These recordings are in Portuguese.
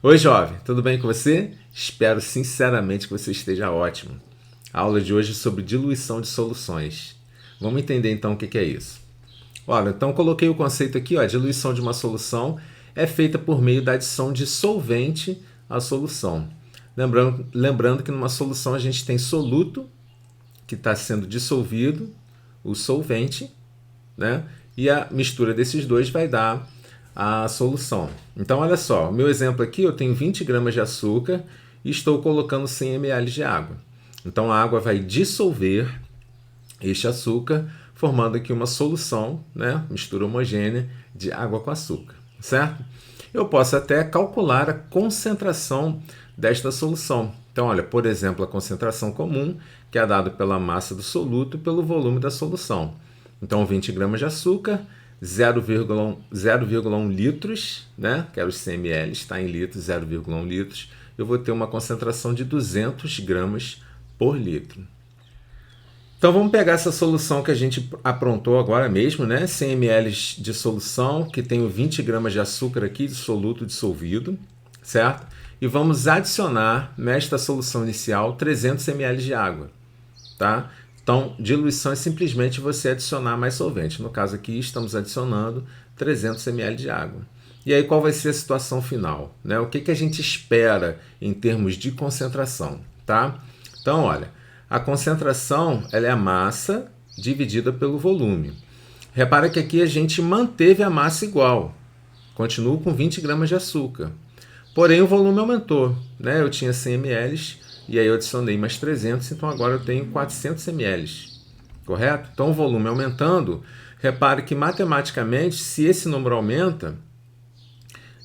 Oi, jovem, tudo bem com você? Espero sinceramente que você esteja ótimo. A aula de hoje é sobre diluição de soluções. Vamos entender então o que é isso. Olha, então coloquei o conceito aqui, ó, a diluição de uma solução é feita por meio da adição de solvente à solução. Lembrando que numa solução a gente tem soluto, que está sendo dissolvido, o solvente, né? E a mistura desses dois vai dar a solução. Então, olha só, o meu exemplo aqui, eu tenho 20 gramas de açúcar e estou colocando 100 ml de água. Então, a água vai dissolver este açúcar, formando aqui uma solução, né? Mistura homogênea de água com açúcar, certo? Eu posso até calcular a concentração desta solução. Então, olha, por exemplo, a concentração comum, que é dada pela massa do soluto pelo volume da solução. Então, 20 gramas de açúcar, 0,1 litros, né? Que era os 100 ml, está em litros, 0,1 litros. Eu vou ter uma concentração de 200 gramas por litro. Então, vamos pegar essa solução que a gente aprontou agora mesmo, né? 100 ml de solução, que tem 20 gramas de açúcar aqui, de soluto dissolvido, certo? E vamos adicionar nesta solução inicial 300 ml de água, tá? Então, diluição é simplesmente você adicionar mais solvente. No caso aqui, estamos adicionando 300 ml de água. E aí, qual vai ser a situação final, né? O que a gente espera em termos de concentração, tá? Então, olha, a concentração ela é a massa dividida pelo volume. Repara que aqui a gente manteve a massa igual. Continuo com 20 gramas de açúcar. Porém, o volume aumentou, né? Eu tinha 100 ml e aí eu adicionei mais 300, então agora eu tenho 400 ml, correto? Então, o volume aumentando, repare que matematicamente, se esse número aumenta,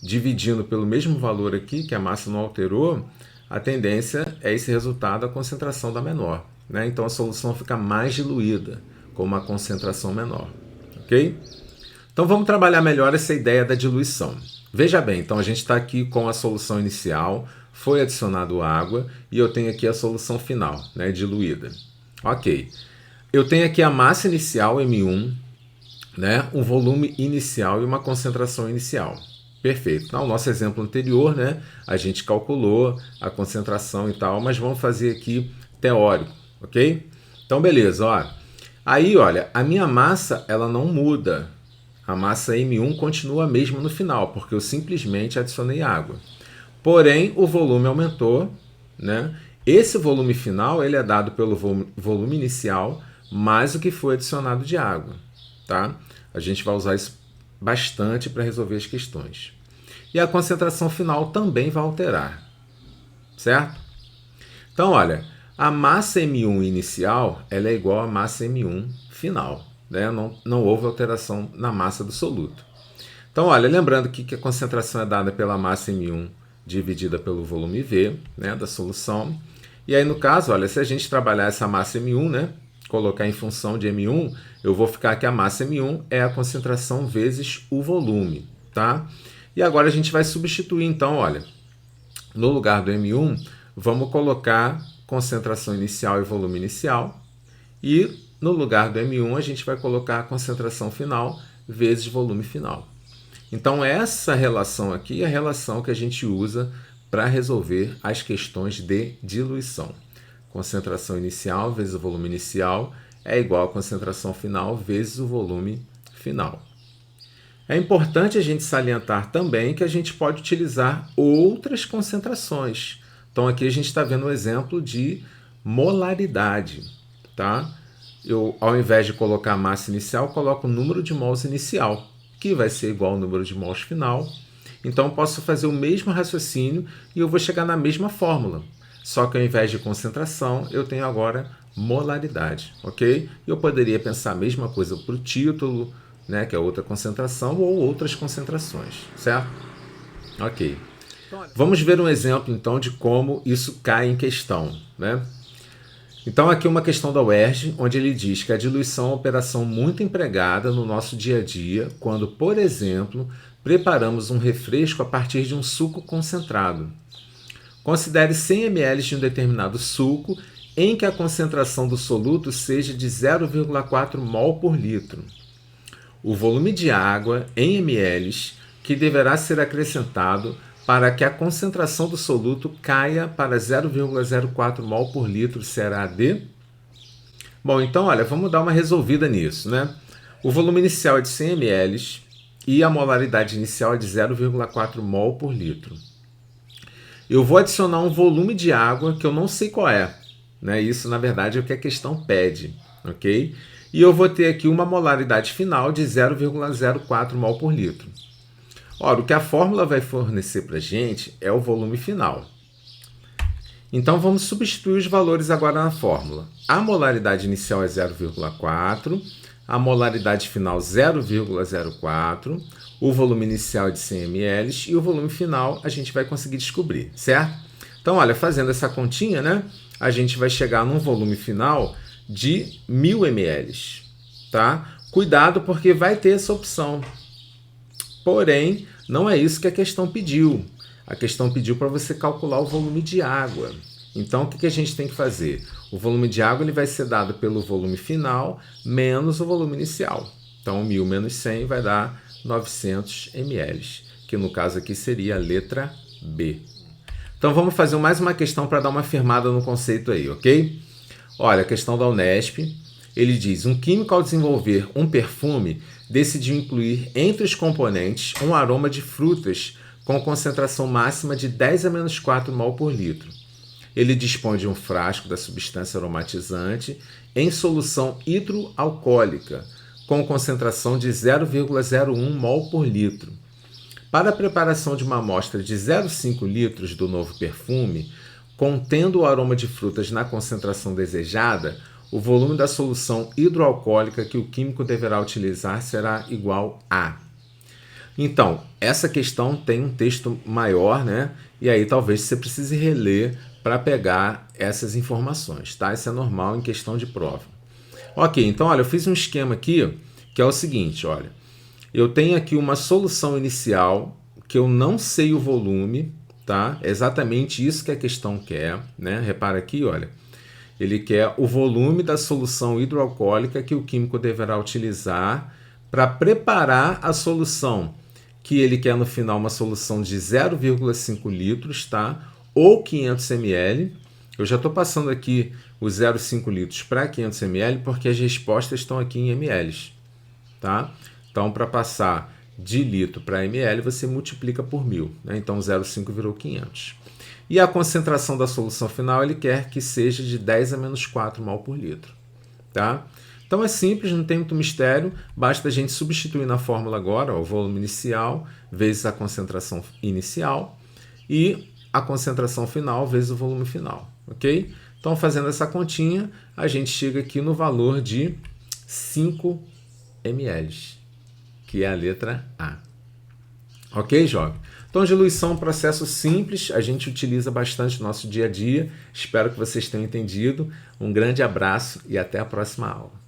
dividindo pelo mesmo valor aqui, que a massa não alterou, a tendência é esse resultado, a concentração da menor, né? Então, a solução fica mais diluída, com uma concentração menor, ok? Então, vamos trabalhar melhor essa ideia da diluição. Veja bem, então a gente está aqui com a solução inicial, foi adicionado água e eu tenho aqui a solução final, né, diluída. Ok. Eu tenho aqui a massa inicial, M1, né, um volume inicial e uma concentração inicial. Perfeito. Então, o nosso exemplo anterior, né, a gente calculou a concentração e tal, mas vamos fazer aqui teórico, ok? Então, beleza, ó. Aí, olha, a minha massa, ela não muda. A massa M1 continua a mesma no final, porque eu simplesmente adicionei água. Porém, o volume aumentou, né? Esse volume final ele é dado pelo volume inicial mais o que foi adicionado de água, tá? A gente vai usar isso bastante para resolver as questões. E a concentração final também vai alterar, certo? Então, olha, a massa M1 inicial ela é igual à massa M1 final, né? Não houve alteração na massa do soluto. Então, olha, lembrando que a concentração é dada pela massa M1 dividida pelo volume V, né, da solução. E aí, no caso, olha, se a gente trabalhar essa massa M1, né, colocar em função de M1, eu vou ficar que a massa M1 é a concentração vezes o volume, tá? E agora a gente vai substituir, então, olha, no lugar do M1, vamos colocar concentração inicial e volume inicial, e no lugar do M1 a gente vai colocar a concentração final vezes volume final. Então, essa relação aqui é a relação que a gente usa para resolver as questões de diluição. Concentração inicial vezes o volume inicial é igual a concentração final vezes o volume final. É importante a gente salientar também que a gente pode utilizar outras concentrações. Então, aqui a gente está vendo um exemplo de molaridade, tá? Eu, ao invés de colocar a massa inicial, coloco o número de mols inicial, que vai ser igual ao número de mols final. Então, eu posso fazer o mesmo raciocínio e eu vou chegar na mesma fórmula. Só que ao invés de concentração, eu tenho agora molaridade, ok? Eu poderia pensar a mesma coisa para o título, né, que é outra concentração, ou outras concentrações, certo? Ok. Vamos ver um exemplo, então, de como isso cai em questão, né? Então, aqui uma questão da UERJ, onde ele diz que a diluição é uma operação muito empregada no nosso dia a dia, quando, por exemplo, preparamos um refresco a partir de um suco concentrado. Considere 100 ml de um determinado suco em que a concentração do soluto seja de 0,4 mol por litro. O volume de água em ml que deverá ser acrescentado para que a concentração do soluto caia para 0,04 mol por litro será de... Bom, então, olha, vamos dar uma resolvida nisso, né? O volume inicial é de 100 ml e a molaridade inicial é de 0,4 mol por litro. Eu vou adicionar um volume de água que eu não sei qual é, né? Isso, na verdade, é o que a questão pede, ok? E eu vou ter aqui uma molaridade final de 0,04 mol por litro. Ora, o que a fórmula vai fornecer para a gente é o volume final. Então, vamos substituir os valores agora na fórmula. A molaridade inicial é 0,4, a molaridade final 0,04, o volume inicial é de 100 ml e o volume final a gente vai conseguir descobrir, certo? Então, olha, fazendo essa continha, né, a gente vai chegar num volume final de 1000 ml, tá? Cuidado porque vai ter essa opção. Porém, não é isso que a questão pediu. A questão pediu para você calcular o volume de água. Então, o que a gente tem que fazer? O volume de água ele vai ser dado pelo volume final menos o volume inicial. Então, 1000 menos 100 vai dar 900 ml, que no caso aqui seria a letra B. Então, vamos fazer mais uma questão para dar uma firmada no conceito aí, ok? Olha, a questão da Unesp, ele diz: um químico ao desenvolver um perfume decidiu incluir entre os componentes um aroma de frutas com concentração máxima de 10⁻⁴ mol por litro. Ele dispõe de um frasco da substância aromatizante em solução hidroalcoólica com concentração de 0,01 mol por litro. Para a preparação de uma amostra de 0,5 litros do novo perfume, contendo o aroma de frutas na concentração desejada, o volume da solução hidroalcoólica que o químico deverá utilizar será igual a... Então, essa questão tem um texto maior, né? E aí talvez você precise reler para pegar essas informações, tá? Isso é normal em questão de prova. Ok, então, olha, eu fiz um esquema aqui que é o seguinte, olha. Eu tenho aqui uma solução inicial que eu não sei o volume, tá? É exatamente isso que a questão quer, né? Repara aqui, olha. Ele quer o volume da solução hidroalcoólica que o químico deverá utilizar para preparar a solução, que ele quer no final uma solução de 0,5 litros, tá? Ou 500 ml. Eu já estou passando aqui os 0,5 litros para 500 ml porque as respostas estão aqui em ml, tá? Então, para passar de litro para ml, você multiplica por 1000, né? Então, 0,5 virou 500. E a concentração da solução final, ele quer que seja de 10⁻⁴ mol por litro, tá? Então é simples, não tem muito mistério, basta a gente substituir na fórmula agora ó, o volume inicial vezes a concentração inicial e a concentração final vezes o volume final, ok? Então fazendo essa continha, a gente chega aqui no valor de 5 ml, que é a letra A. Ok, jovem? Então, diluição é um processo simples, a gente utiliza bastante no nosso dia a dia. Espero que vocês tenham entendido. Um grande abraço e até a próxima aula.